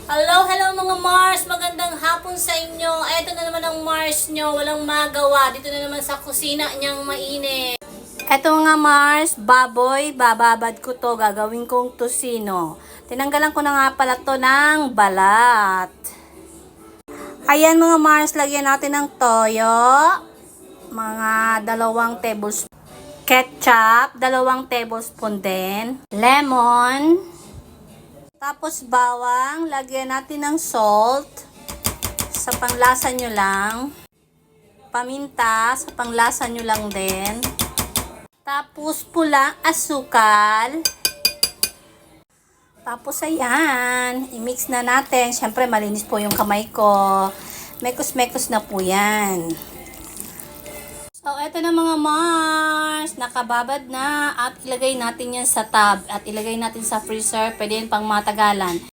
Hello mga Mars! Magandang hapon sa inyo. Eto na naman ang Mars nyo. Walang magawa. Dito na naman sa kusina niyang mainit. Eto mga Mars, baboy. Bababad ko to. Gagawin kong tosino. Tinanggalan ko na nga pala to ng balat. Ayan mga Mars, lagyan natin ng toyo. Mga 2 tablespoon. Ketchup, 2 tablespoon din. Lemon. Tapos bawang, lagyan natin ng salt. Sa panglasa nyo lang. Paminta, sa panglasa nyo lang din. Tapos pulang asukal. Tapos ayan, i-mix na natin. Siyempre malinis po yung kamay ko. Mekos-mekos na po yan. So, eto na mga Mars, nakababad na at ilagay natin yan sa tub at ilagay natin sa freezer, pwede yan pang matagalan.